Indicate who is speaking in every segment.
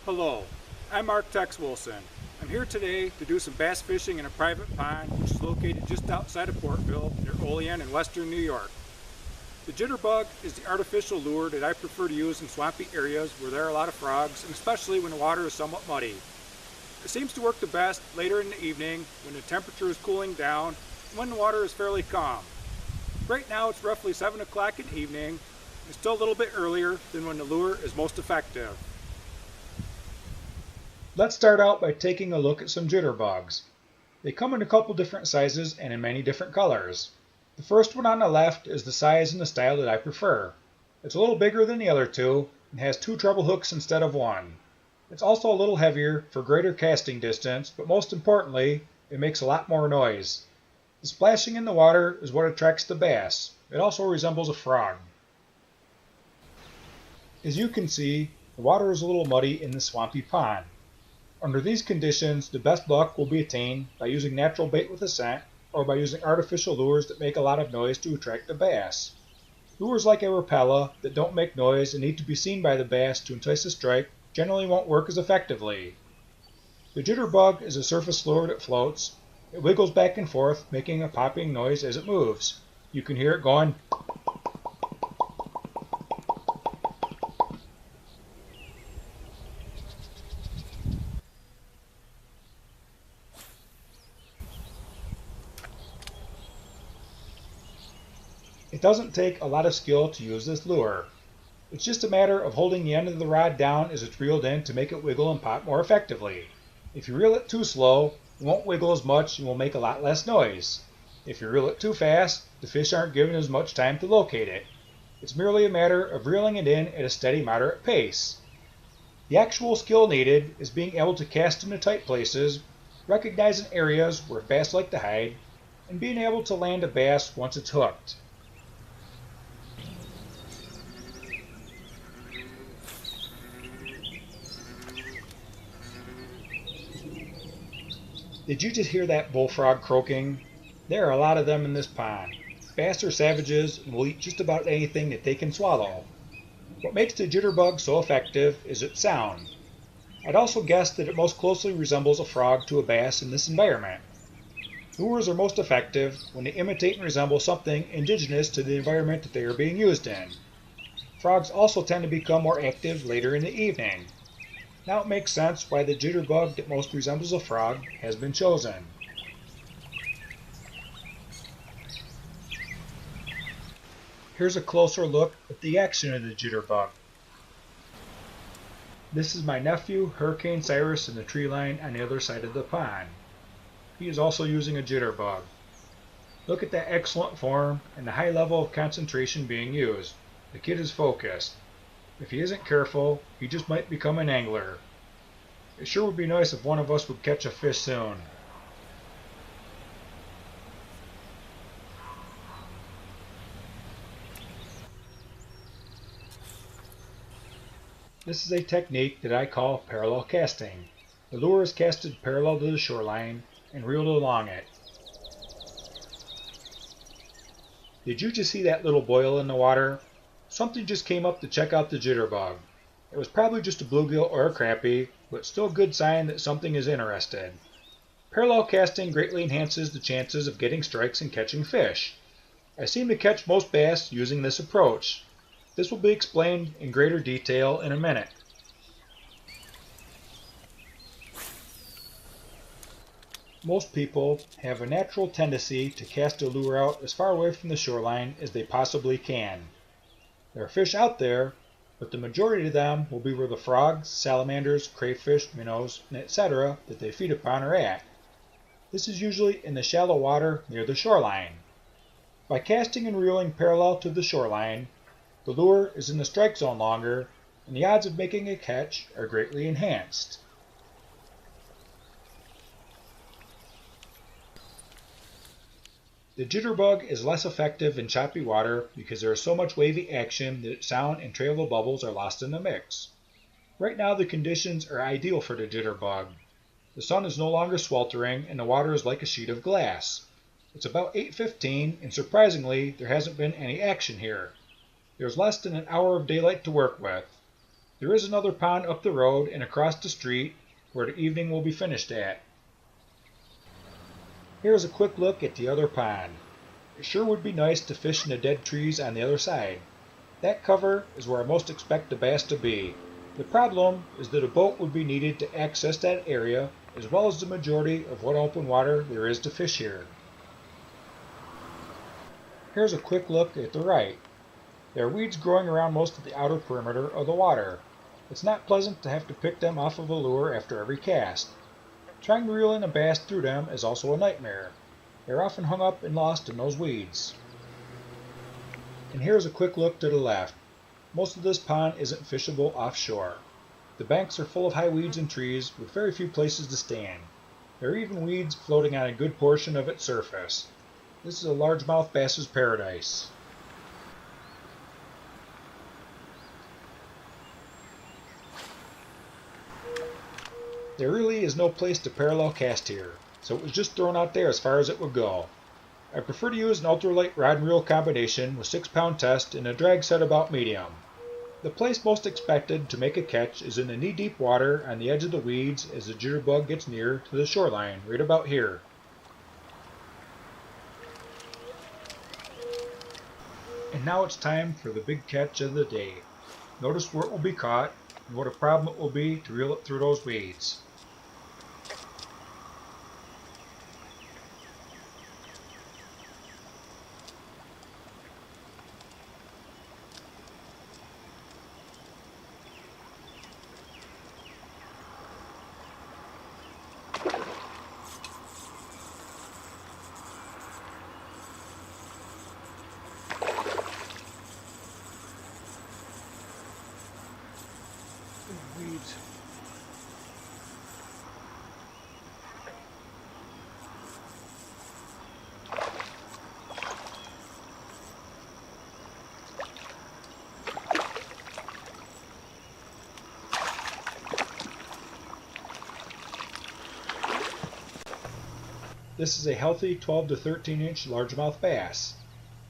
Speaker 1: Hello, I'm Marc Wilson. I'm here today to do some bass fishing in a private pond which is located just outside of Portville near Olean in western New York. The jitterbug is the artificial lure that I prefer to use in swampy areas where there are a lot of frogs and especially when the water is somewhat muddy. It seems to work the best later in the evening when the temperature is cooling down and when the water is fairly calm. Right now it's roughly 7 o'clock in the evening and still a little bit earlier than when the lure is most effective.
Speaker 2: Let's start out by taking a look at some jitterbugs. They come in a couple different sizes and in many different colors. The first one on the left is the size and the style that I prefer. It's a little bigger than the other two and has two treble hooks instead of one. It's also a little heavier for greater casting distance, but most importantly, it makes a lot more noise. The splashing in the water is what attracts the bass. It also resembles a frog. As you can see, the water is a little muddy in the swampy pond. Under these conditions, the best luck will be attained by using natural bait with a scent or by using artificial lures that make a lot of noise to attract the bass. Lures like a Rapella that don't make noise and need to be seen by the bass to entice a strike generally won't work as effectively. The jitterbug is a surface lure that floats. It wiggles back and forth, making a popping noise as it moves. You can hear it going. It doesn't take a lot of skill to use this lure. It's just a matter of holding the end of the rod down as it's reeled in to make it wiggle and pop more effectively. If you reel it too slow, it won't wiggle as much and will make a lot less noise. If you reel it too fast, the fish aren't given as much time to locate it. It's merely a matter of reeling it in at a steady, moderate pace. The actual skill needed is being able to cast into tight places, recognizing areas where bass like to hide, and being able to land a bass once it's hooked. Did you just hear that bullfrog croaking? There are a lot of them in this pond. Bass are savages and will eat just about anything that they can swallow. What makes the jitterbug so effective is its sound. I'd also guess that it most closely resembles a frog to a bass in this environment. Lures are most effective when they imitate and resemble something indigenous to the environment that they are being used in. Frogs also tend to become more active later in the evening. Now it makes sense why the jitterbug that most resembles a frog has been chosen. Here's a closer look at the action of the jitterbug. This is my nephew, Hurricane Cyrus, in the tree line on the other side of the pond. He is also using a jitterbug. Look at that excellent form and the high level of concentration being used. The kid is focused. If he isn't careful, he just might become an angler. It sure would be nice if one of us would catch a fish soon. This is a technique that I call parallel casting. The lure is casted parallel to the shoreline and reeled along it. Did you just see that little boil in the water? Something just came up to check out the jitterbug. It was probably just a bluegill or a crappie, but still a good sign that something is interested. Parallel casting greatly enhances the chances of getting strikes and catching fish. I seem to catch most bass using this approach. This will be explained in greater detail in a minute. Most people have a natural tendency to cast a lure out as far away from the shoreline as they possibly can. There are fish out there, but the majority of them will be where the frogs, salamanders, crayfish, minnows, and etc. that they feed upon are at. This is usually in the shallow water near the shoreline. By casting and reeling parallel to the shoreline, the lure is in the strike zone longer, and the odds of making a catch are greatly enhanced. The jitterbug is less effective in choppy water because there is so much wavy action that sound and trailable bubbles are lost in the mix. Right now the conditions are ideal for the jitterbug. The sun is no longer sweltering and the water is like a sheet of glass. It's about 8:15 and surprisingly there hasn't been any action here. There's less than an hour of daylight to work with. There is another pond up the road and across the street where the evening will be finished at. Here's a quick look at the other pond. It sure would be nice to fish in the dead trees on the other side. That cover is where I most expect the bass to be. The problem is that a boat would be needed to access that area, as well as the majority of what open water there is to fish here. Here's a quick look at the right. There are weeds growing around most of the outer perimeter of the water. It's not pleasant to have to pick them off of a lure after every cast. Trying to reel in a bass through them is also a nightmare. They're often hung up and lost in those weeds. And here's a quick look to the left. Most of this pond isn't fishable offshore. The banks are full of high weeds and trees with very few places to stand. There are even weeds floating on a good portion of its surface. This is a largemouth bass's paradise. There really is no place to parallel cast here, so it was just thrown out there as far as it would go. I prefer to use an ultralight rod and reel combination with 6-pound test and a drag set about medium. The place most expected to make a catch is in the knee-deep water on the edge of the weeds as the jitterbug gets near to the shoreline, right about here. And now it's time for the big catch of the day. Notice where it will be caught and what a problem it will be to reel it through those weeds.
Speaker 1: Weeds.
Speaker 2: This is a healthy 12 to 13 inch largemouth bass.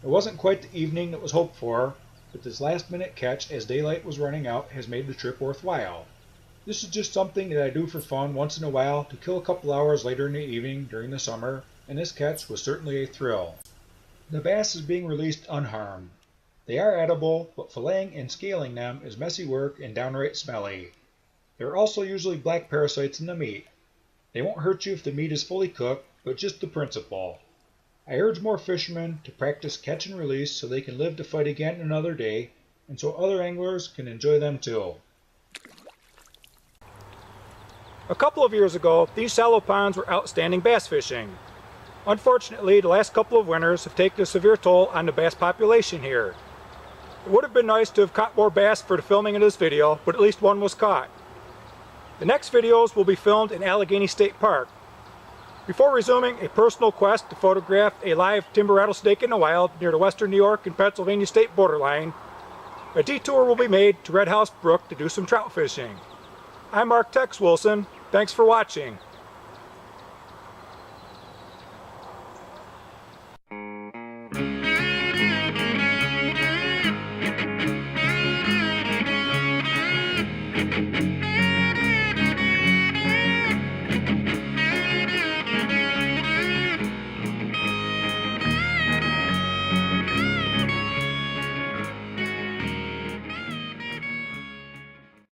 Speaker 2: It wasn't quite the evening that was hoped for, but this last minute catch as daylight was running out has made the trip worthwhile. This is just something that I do for fun once in a while to kill a couple hours later in the evening during the summer, and this catch was certainly a thrill. The bass is being released unharmed. They are edible, but filleting and scaling them is messy work and downright smelly. There are also usually black parasites in the meat. They won't hurt you if the meat is fully cooked, but just the principle. I urge more fishermen to practice catch and release so they can live to fight again another day, and so other anglers can enjoy them too.
Speaker 1: A couple of years ago, these shallow ponds were outstanding bass fishing. Unfortunately, the last couple of winters have taken a severe toll on the bass population here. It would have been nice to have caught more bass for the filming of this video, but at least one was caught. The next videos will be filmed in Allegheny State Park. Before resuming a personal quest to photograph a live timber rattlesnake in the wild near the western New York and Pennsylvania state borderline, a detour will be made to Red House Brook to do some trout fishing. I'm Marc Tex Wilson. Thanks for watching.